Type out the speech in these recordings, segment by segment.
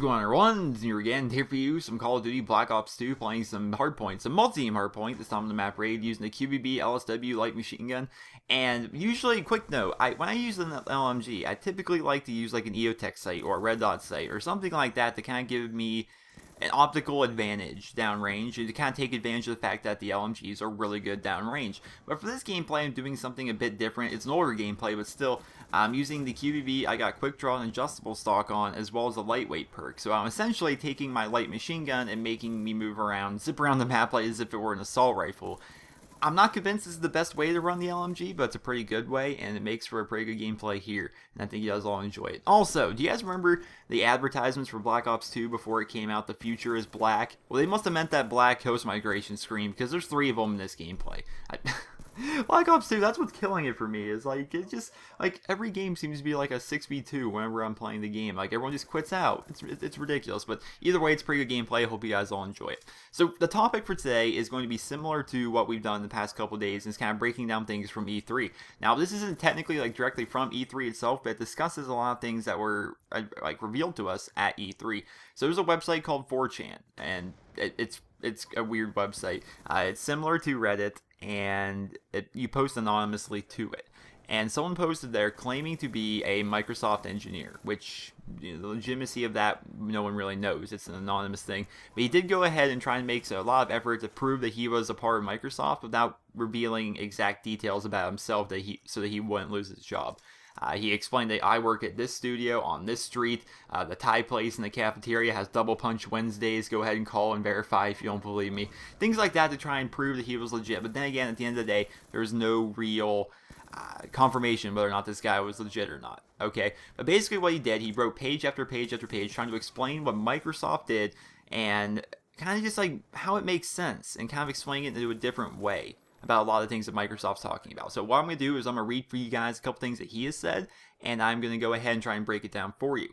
going on, everyone? Here again, here for you, some Call of Duty Black Ops 2, playing some hardpoint, some multi-team hardpoint, this time on the map raid, using the QBB LSW light machine gun. And usually, quick note, when I use an LMG, I typically like to use like an EOTech sight or a red dot sight or something like that to kind of give me an optical advantage downrange, and to kind of take advantage of the fact that the LMGs are really good downrange. But for this gameplay, I'm doing something a bit different. It's an older gameplay, but still, I'm using the QBB. I got quick draw and adjustable stock on, as well as a lightweight perk. So I'm essentially taking my light machine gun and making me move around, zip around the map like as if it were an assault rifle. I'm not convinced this is the best way to run the LMG, but it's a pretty good way, and it makes for a pretty good gameplay here, and I think you guys all enjoy it. Also, do you guys remember the advertisements for Black Ops 2 before it came out, the future is black? Well, they must have meant that black host migration screen, because there's 3 of them in this gameplay. Black Ops 2, that's what's killing it for me, is like, it's just, like, every game seems to be like a 6v2 whenever I'm playing the game. Like, everyone just quits out. It's ridiculous, but either way, it's pretty good gameplay. I hope you guys all enjoy it. So, the topic for today is going to be similar to what we've done in the past couple days, and it's kind of breaking down things from E3. Now, this isn't technically, like, directly from E3 itself, but it discusses a lot of things that were, like, revealed to us at E3. So, there's a website called 4chan, and it's a weird website. It's similar to Reddit, and you post anonymously to it. And someone posted there claiming to be a Microsoft engineer, which, the legitimacy of that, no one really knows. It's an anonymous thing. But he did go ahead and try and make a lot of effort to prove that he was a part of Microsoft without revealing exact details about himself so that he wouldn't lose his job. He explained that I work at this studio on this street. The Thai place in the cafeteria has double punch Wednesdays. Go ahead and call and verify if you don't believe me. Things like that to try and prove that he was legit. But then again, at the end of the day, there's no real confirmation whether or not this guy was legit or not. Okay, but basically what he did, he wrote page after page after page trying to explain what Microsoft did and kind of just like how it makes sense and kind of explaining it into a different way about a lot of things that Microsoft's talking about. So what I'm going to do is I'm going to read for you guys a couple things that he has said, and I'm going to go ahead and try and break it down for you.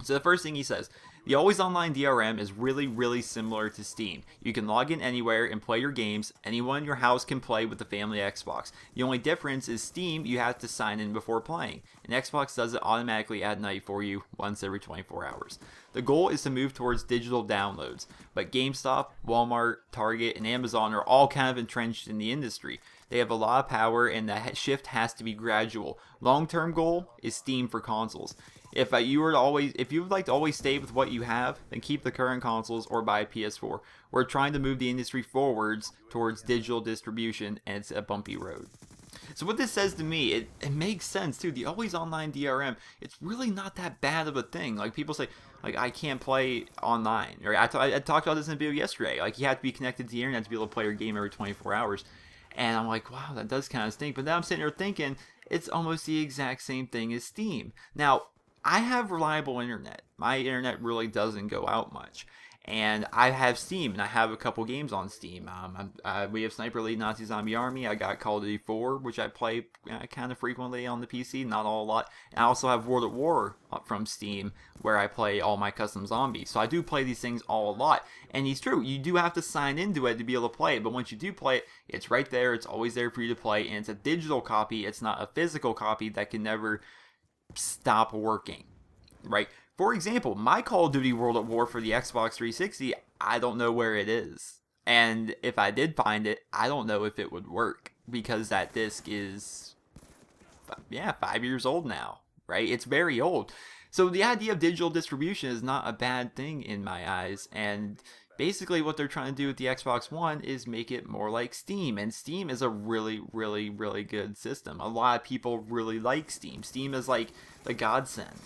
So the first thing he says, the always online DRM is really similar to Steam. You can log in anywhere and play your games. Anyone in your house can play with the family Xbox. The only difference is Steam, you have to sign in before playing. And Xbox does it automatically at night for you once every 24 hours. The goal is to move towards digital downloads, but GameStop, Walmart, Target, and Amazon are all kind of entrenched in the industry. They have a lot of power, and the shift has to be gradual. Long-term goal is Steam for consoles. If you would like to always stay with what you have, then keep the current consoles or buy a PS4. We're trying to move the industry forwards towards digital distribution, and it's a bumpy road. So what this says to me, it makes sense too. The always online DRM, it's really not that bad of a thing. Like people say, like I can't play online. Or I talked about this in a video yesterday. Like you have to be connected to the internet to be able to play your game every 24 hours. And I'm like, wow, that does kind of stink. But now I'm sitting there thinking, it's almost the exact same thing as Steam. Now, I have reliable internet. My internet really doesn't go out much. And I have Steam, and I have a couple games on Steam. We have Sniper Elite Nazi Zombie Army. I got Call of Duty 4, which I play kind of frequently on the PC, not all a lot. And I also have World at War from Steam, where I play all my custom zombies. So I do play these things all a lot. And it's true, you do have to sign into it to be able to play it. But once you do play it, it's right there. It's always there for you to play. And it's a digital copy. It's not a physical copy that can never stop working, right? For example, my Call of Duty World at War for the Xbox 360, I don't know where it is. And if I did find it, I don't know if it would work because that disc is, 5 years old now, right? It's very old. So the idea of digital distribution is not a bad thing in my eyes. And basically what they're trying to do with the Xbox One is make it more like Steam. And Steam is a really good system. A lot of people really like Steam. Steam is like the godsend.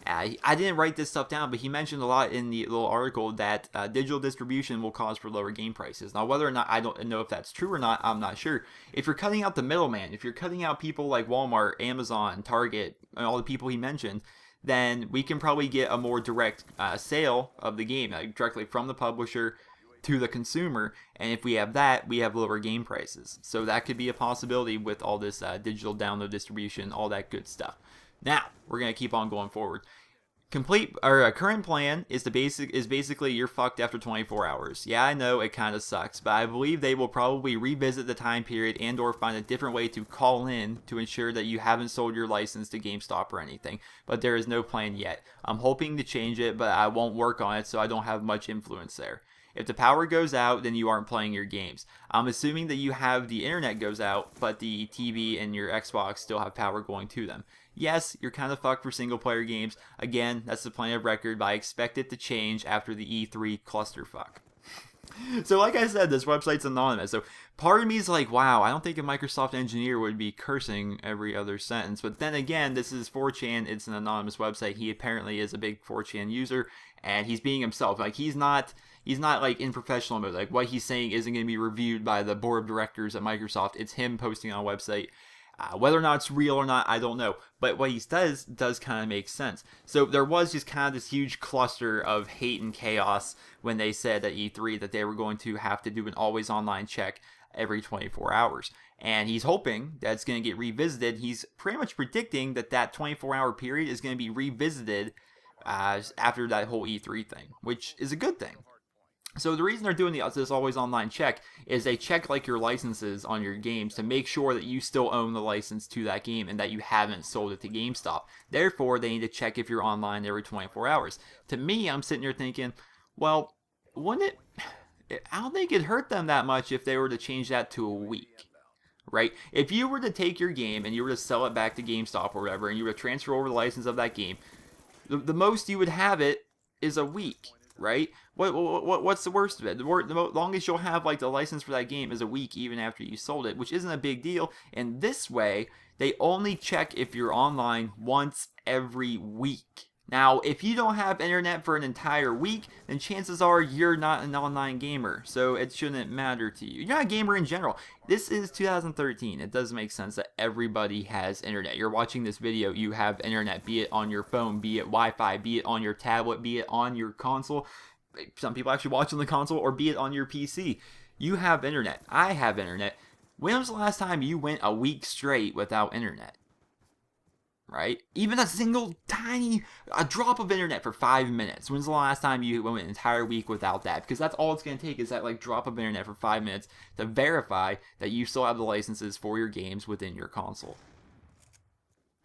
I didn't write this stuff down, but he mentioned a lot in the little article that digital distribution will cause for lower game prices. Now, whether or not, I don't know if that's true or not, I'm not sure. If you're cutting out the middleman, if you're cutting out people like Walmart, Amazon, Target, and all the people he mentioned, then we can probably get a more direct sale of the game, directly from the publisher to the consumer. And if we have that, we have lower game prices. So that could be a possibility with all this digital download distribution, all that good stuff. Now, we're going to keep on going forward. Complete or a current plan is basically you're fucked after 24 hours. Yeah, I know it kind of sucks, but I believe they will probably revisit the time period and or find a different way to call in to ensure that you haven't sold your license to GameStop or anything. But there is no plan yet. I'm hoping to change it, but I won't work on it, so I don't have much influence there. If the power goes out, then you aren't playing your games. I'm assuming that you have the internet goes out, but the TV and your Xbox still have power going to them. Yes, you're kind of fucked for single player games. Again, that's the plan of record, but I expect it to change after the E3 clusterfuck. So like I said, this website's anonymous. So part of me is like, wow, I don't think a Microsoft engineer would be cursing every other sentence. But then again, this is 4chan. It's an anonymous website. He apparently is a big 4chan user, and he's being himself. Like he's not like in professional mode. Like what he's saying isn't going to be reviewed by the board of directors at Microsoft. It's him posting on a website. Whether or not it's real or not, I don't know. But what he does kind of make sense. So there was just kind of this huge cluster of hate and chaos when they said at E3 that they were going to have to do an always online check every 24 hours. And he's hoping that it's going to get revisited. He's pretty much predicting that 24-hour period is going to be revisited after that whole E3 thing, which is a good thing. So the reason they're doing this always online check is they check like your licenses on your games to make sure that you still own the license to that game and that you haven't sold it to GameStop. Therefore, they need to check if you're online every 24 hours. To me, I'm sitting here thinking, well, wouldn't it... I don't think it'd hurt them that much if they were to change that to a week. Right? If you were to take your game and you were to sell it back to GameStop or whatever, and you were to transfer over the license of that game, the most you would have it is a week. Right? What's the worst of it? The longest you'll have like the license for that game is a week even after you sold it, which isn't a big deal. And this way, they only check if you're online once every week. Now, if you don't have internet for an entire week, then chances are you're not an online gamer, so it shouldn't matter to you. You're not a gamer in general. This is 2013. It does make sense that everybody has internet. You're watching this video, you have internet, be it on your phone, be it Wi-Fi, be it on your tablet, be it on your console. Some people actually watch on the console, or be it on your PC. You have internet. I have internet. When was the last time you went a week straight without internet? Right? Even a single a drop of internet for 5 minutes. When's the last time you went an entire week without that? Because that's all it's going to take is that like drop of internet for 5 minutes to verify that you still have the licenses for your games within your console.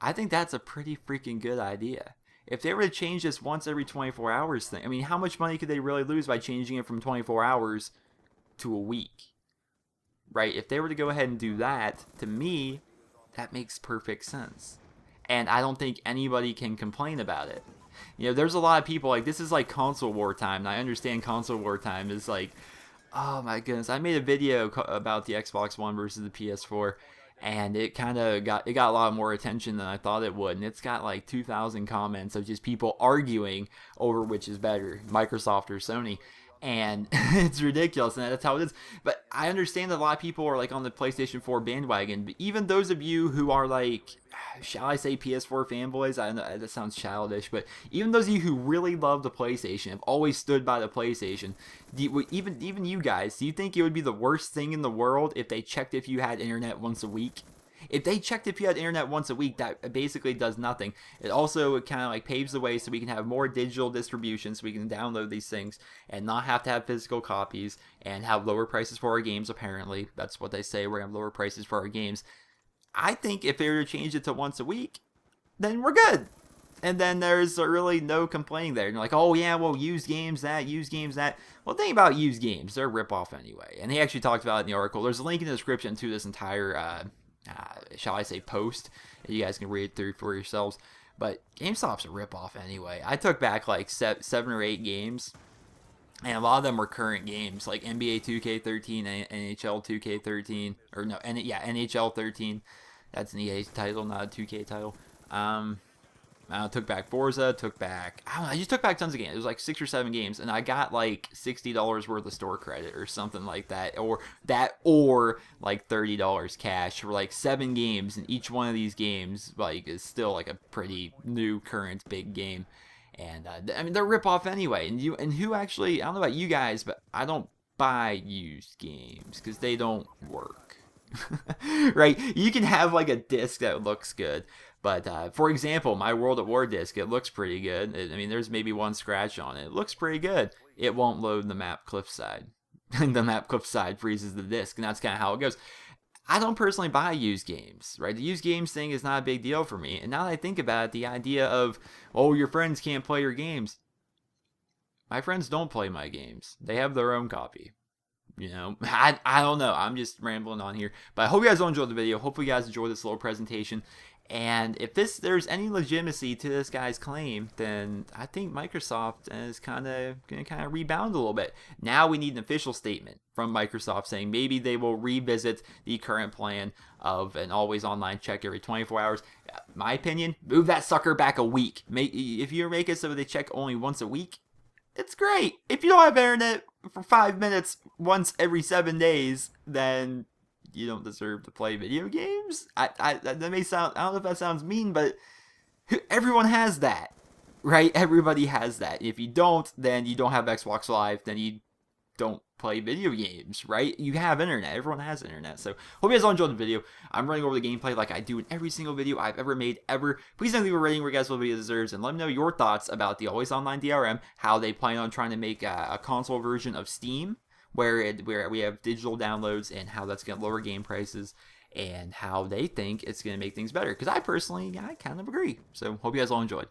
I think that's a pretty freaking good idea. If they were to change this once every 24 hours thing, I mean, how much money could they really lose by changing it from 24 hours to a week? Right? If they were to go ahead and do that, to me, that makes perfect sense. And I don't think anybody can complain about it. You know, there's a lot of people like, this is like console war time. And I understand console war time is like, oh my goodness. I made a video about the Xbox One versus the PS4. And it kind of got a lot more attention than I thought it would. And it's got like 2,000 comments of just people arguing over which is better, Microsoft or Sony. And it's ridiculous, and that's how it is. But I understand that a lot of people are like on the PlayStation 4 bandwagon. But even those of you who are like, shall I say PS4 fanboys? I know that sounds childish, but even those of you who really love the PlayStation, have always stood by the PlayStation, even you guys, do you think it would be the worst thing in the world if they checked if you had internet once a week? If they checked if you had internet once a week, that basically does nothing. It also kind of like paves the way so we can have more digital distribution, so we can download these things and not have to have physical copies and have lower prices for our games, apparently. That's what they say, we're going to have lower prices for our games. I think if they were to change it to once a week, then we're good. And then there's really no complaining there. And you're like, oh yeah, well, used games that. Well, the thing about used games, they're a ripoff anyway. And he actually talked about it in the article. There's a link in the description to this entire shall I say post, you guys can read it through for yourselves. But GameStop's a ripoff anyway. I took back like 7 or 8 games, and a lot of them were current games like NBA 2K13, NHL 2K13, or no, NHL 13. That's an EA title, not a 2K title. I took back Forza, I just took back tons of games. It was like 6 or 7 games, and I got like $60 worth of store credit or something like that, or like $30 cash for like 7 games, and each one of these games like is still like a pretty new, current, big game. And I mean, they're rip-off anyway. And who actually, I don't know about you guys, but I don't buy used games because they don't work. Right? You can have like a disc that looks good, But for example, my World at War disc, it looks pretty good. I mean, there's maybe one scratch on it. It looks pretty good. It won't load the map cliffside. The map cliffside freezes the disc, and that's kind of how it goes. I don't personally buy used games, right? The used games thing is not a big deal for me. And now that I think about it, the idea of, oh, your friends can't play your games. My friends don't play my games. They have their own copy. You know, I don't know. I'm just rambling on here. But I hope you guys all enjoyed the video. Hopefully you guys enjoyed this little presentation. And if there's any legitimacy to this guy's claim, then I think Microsoft is kind of going to rebound a little bit. Now we need an official statement from Microsoft saying maybe they will revisit the current plan of an always online check every 24 hours. My opinion, move that sucker back a week. If you make it so they check only once a week, it's great. If you don't have internet for 5 minutes once every 7 days, then you don't deserve to play video games. That may sound, I don't know if that sounds mean, but everyone has that, right? Everybody has that. If you don't, then you don't have Xbox Live, then you don't play video games, right? You have internet. Everyone has internet. So hope you guys all enjoyed the video. I'm running over the gameplay like I do in every single video I've ever made ever. Please don't leave a rating where you guys will video deserves, and let me know your thoughts about the always online DRM, how they plan on trying to make a console version of Steam where we have digital downloads, and how that's going to lower game prices, and how they think it's going to make things better. Because I kind of agree. So hope you guys all enjoyed.